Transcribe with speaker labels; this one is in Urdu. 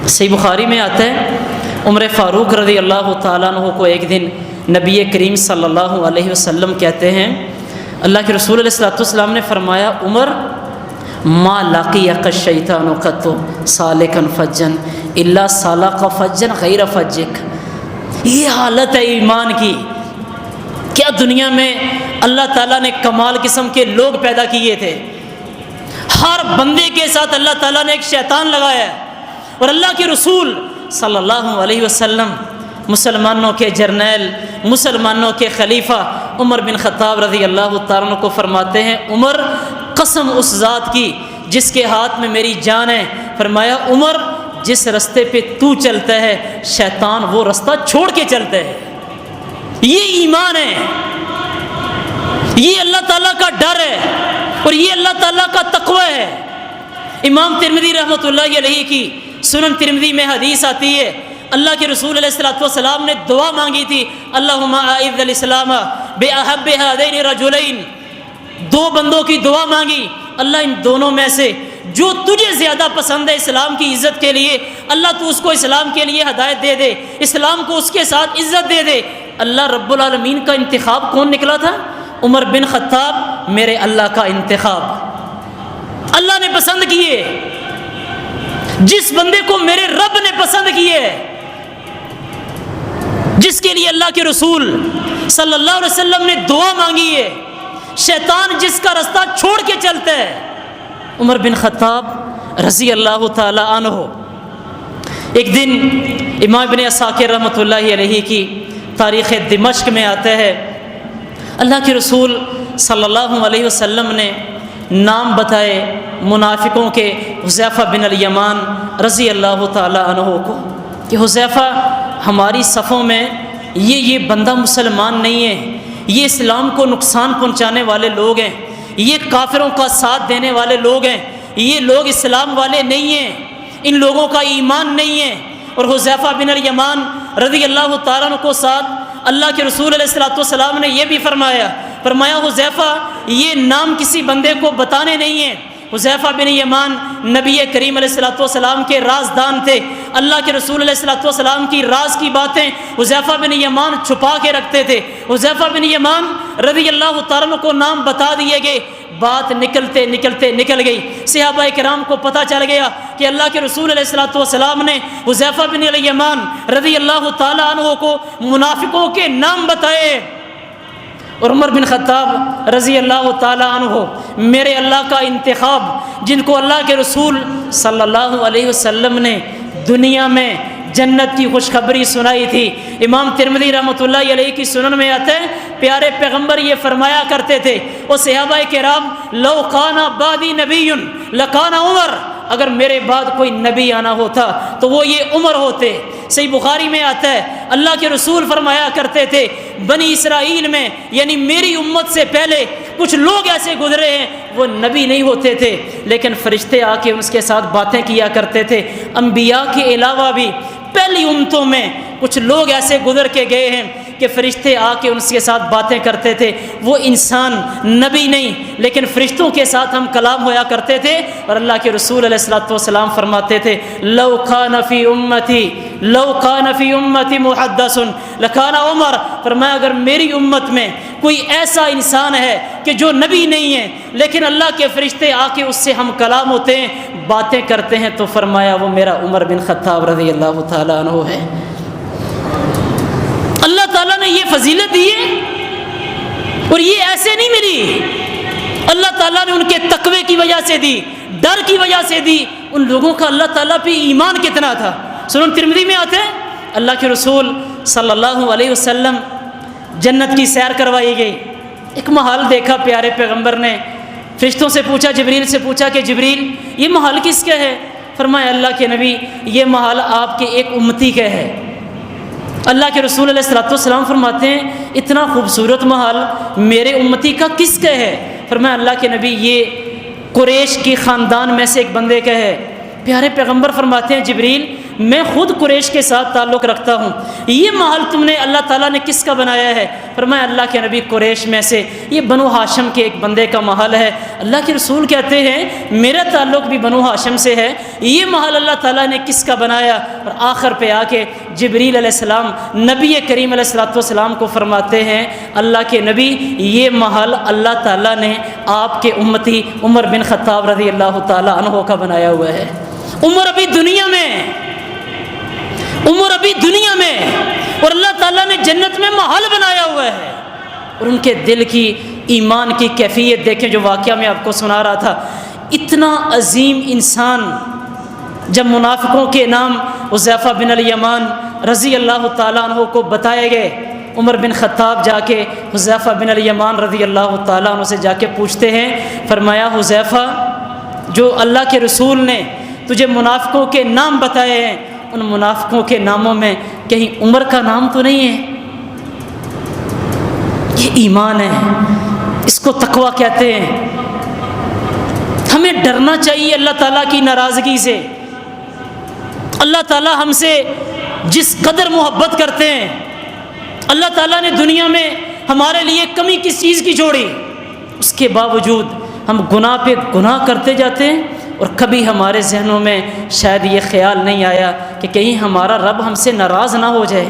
Speaker 1: صحیح بخاری میں آتا ہے عمر فاروق رضی اللہ تعالیٰ عنہ کو ایک دن نبی کریم صلی اللہ علیہ وسلم کہتے ہیں، اللہ کے رسول علیہ الصلوۃ والسلام نے فرمایا، عمر ما لاقیک الشیطان قط سالکا فجا الا سالک فجا غیر فجک۔ یہ حالت ہے ایمان کی، کیا دنیا میں اللہ تعالیٰ نے کمال قسم کے لوگ پیدا کیے تھے، ہر بندے کے ساتھ اللہ تعالیٰ نے ایک شیطان لگایا ہے، اور اللہ کے رسول صلی اللہ علیہ وسلم مسلمانوں کے جرنیل، مسلمانوں کے خلیفہ عمر بن خطاب رضی اللہ تعالیٰ عنہ کو فرماتے ہیں، عمر قسم اس ذات کی جس کے ہاتھ میں میری جان ہے، فرمایا عمر جس رستے پہ تو چلتا ہے شیطان وہ رستہ چھوڑ کے چلتا ہے۔ یہ ایمان ہے، یہ اللہ تعالیٰ کا ڈر ہے، اور یہ اللہ تعالیٰ کا تقوی ہے۔ امام ترمذی رحمۃ اللہ علیہ کی سنن ترمذی میں حدیث آتی ہے، اللہ کے رسول علیہ الصلوۃ والسلام نے دعا مانگی تھی، اللہم اعز الاسلام باحب هذین الرجلین، دو بندوں کی دعا مانگی، اللہ ان دونوں میں سے جو تجھے زیادہ پسند ہے اسلام کی عزت کے لیے، اللہ تو اس کو اسلام کے لیے ہدایت دے دے، اسلام کو اس کے ساتھ عزت دے دے۔ اللہ رب العالمین کا انتخاب کون نکلا تھا؟ عمر بن خطاب، میرے اللہ کا انتخاب، اللہ نے پسند کیے، جس بندے کو میرے رب نے پسند کیے، جس کے لیے اللہ کے رسول صلی اللہ علیہ وسلم نے دعا مانگی ہے، شیطان جس کا رستہ چھوڑ کے چلتا ہے، عمر بن خطاب رضی اللہ تعالی عنہ۔ ایک دن امام ابن عساکر رحمۃ اللہ علیہ کی تاریخ دمشق میں آتا ہے، اللہ کے رسول صلی اللہ علیہ وسلم نے نام بتائے منافقوں کے حذیفہ بن الیمان رضی اللہ تعالی عنہ کو، کہ حذیفہ ہماری صفوں میں یہ بندہ مسلمان نہیں ہے، یہ اسلام کو نقصان پہنچانے والے لوگ ہیں، یہ کافروں کا ساتھ دینے والے لوگ ہیں، یہ لوگ اسلام والے نہیں ہیں، ان لوگوں کا ایمان نہیں ہے۔ اور حذیفہ بن الیمان رضی اللہ تعالیٰ عنہ کو ساتھ اللہ کے رسول علیہ الصلوۃ والسلام نے یہ بھی فرمایا حذیفہ یہ نام کسی بندے کو بتانے نہیں ہیں۔ حذیفہ بن یمان نبی کریم علیہ الصلوۃ والسلام کے رازدان تھے، اللہ کے رسول علیہ الصلوۃ والسلام کی راز کی باتیں حذیفہ بن یمان چھپا کے رکھتے تھے۔ حذیفہ بن یمان رضی اللہ تعالیٰ عنہ کو نام بتا دیے گئے، بات نکلتے نکل گئی، صحابہ کرام کو پتہ چل گیا کہ اللہ کے رسول علیہ الصلوۃ والسلام نے حذیفہ بن الیمان رضی اللہ تعالیٰ عنہ کو منافقوں کے نام بتائے۔ اور عمر بن خطاب رضی اللہ تعالیٰ عنہ، میرے اللہ کا انتخاب، جن کو اللہ کے رسول صلی اللہ علیہ وسلم نے دنیا میں جنت کی خوشخبری سنائی تھی۔ امام ترمذی رحمۃ اللہ علیہ کی سنن میں آتا ہے، پیارے پیغمبر یہ فرمایا کرتے تھے، اور صحابہ کرام، لو کان بعدی نبی لکان عمر، اگر میرے بعد کوئی نبی آنا ہوتا تو وہ یہ عمر ہوتے۔ صحیح بخاری میں آتا ہے، اللہ کے رسول فرمایا کرتے تھے، بنی اسرائیل میں یعنی میری امت سے پہلے کچھ لوگ ایسے گزرے ہیں وہ نبی نہیں ہوتے تھے، لیکن فرشتے آ کے اس کے ساتھ باتیں کیا کرتے تھے۔ انبیاء کے علاوہ بھی پہلی امتوں میں کچھ لوگ ایسے گزر کے گئے ہیں کہ فرشتے آ کے ان کے ساتھ باتیں کرتے تھے، وہ انسان نبی نہیں لیکن فرشتوں کے ساتھ ہم کلام ہوا کرتے تھے۔ اور اللہ کے رسول علیہ الصلوۃ والسلام فرماتے تھے، لو کان فی امتی محدث لکان عمر، فرمایا اگر میری امت میں کوئی ایسا انسان ہے کہ جو نبی نہیں ہے لیکن اللہ کے فرشتے آ کے اس سے ہم کلام ہوتے ہیں، باتیں کرتے ہیں، تو فرمایا وہ میرا عمر بن خطاب رضی اللہ تعالیٰ عنہ ہے۔ اللہ تعالیٰ نے یہ فضیلت دی ہے، اور یہ ایسے نہیں ملی، اللہ تعالیٰ نے ان کے تقوی کی وجہ سے دی، ڈر کی وجہ سے دی۔ ان لوگوں کا اللہ تعالیٰ پہ ایمان کتنا تھا۔ سنن ترمذی میں آتے ہیں، اللہ کے رسول صلی اللہ علیہ وسلم جنت کی سیر کروائی گئی، ایک محل دیکھا پیارے پیغمبر نے، فرشتوں سے پوچھا، جبریل سے پوچھا کہ جبریل یہ محل کس کا ہے؟ فرمایا اللہ کے نبی یہ محل آپ کے ایک امتی کا ہے۔ اللہ کے رسول علیہ الصلوۃ والسلام فرماتے ہیں اتنا خوبصورت محل میرے امتی کا کس کا ہے؟ فرمایا اللہ کے نبی یہ قریش کے خاندان میں سے ایک بندے کا ہے۔ پیارے پیغمبر فرماتے ہیں جبریل میں خود قریش کے ساتھ تعلق رکھتا ہوں، یہ محل تم نے اللہ تعالیٰ نے کس کا بنایا ہے؟ فرمایا اللہ کے نبی قریش میں سے یہ بنو ہاشم کے ایک بندے کا محل ہے۔ اللہ کے رسول کہتے ہیں میرا تعلق بھی بنو ہاشم سے ہے، یہ محل اللہ تعالیٰ نے کس کا بنایا؟ اور آخر پہ آ کے جبریل علیہ السلام نبی کریم علیہ السلام کو فرماتے ہیں اللہ کے نبی یہ محل اللہ تعالیٰ نے آپ کے امتی عمر بن خطاب رضی اللہ تعالیٰ عنہ کا بنایا ہوا ہے۔ عمر ابھی دنیا میں اور اللہ تعالیٰ نے جنت میں محل بنایا ہوا ہے، اور ان کے دل کی ایمان کی کیفیت دیکھیں جو واقعہ میں آپ کو سنا رہا تھا۔ اتنا عظیم انسان جب منافقوں کے نام حذیفہ بن الیمان رضی اللہ تعالیٰ عنہ کو بتائے گئے، عمر بن خطاب جا کے حذیفہ بن الیمان رضی اللہ تعالیٰ عنہ سے جا کے پوچھتے ہیں، فرمایا حذیفہ جو اللہ کے رسول نے تجھے منافقوں کے نام بتائے ہیں ان منافقوں کے ناموں میں کہیں عمر کا نام تو نہیں ہے؟ یہ ایمان ہے، اس کو تقویٰ کہتے ہیں۔ ہمیں ڈرنا چاہیے اللہ تعالیٰ کی ناراضگی سے۔ اللہ تعالیٰ ہم سے جس قدر محبت کرتے ہیں، اللہ تعالیٰ نے دنیا میں ہمارے لیے کمی کس چیز کی چھوڑی، اس کے باوجود ہم گناہ پہ گناہ کرتے جاتے ہیں، اور کبھی ہمارے ذہنوں میں شاید یہ خیال نہیں آیا کہ کہیں ہمارا رب ہم سے ناراض نہ ہو جائے۔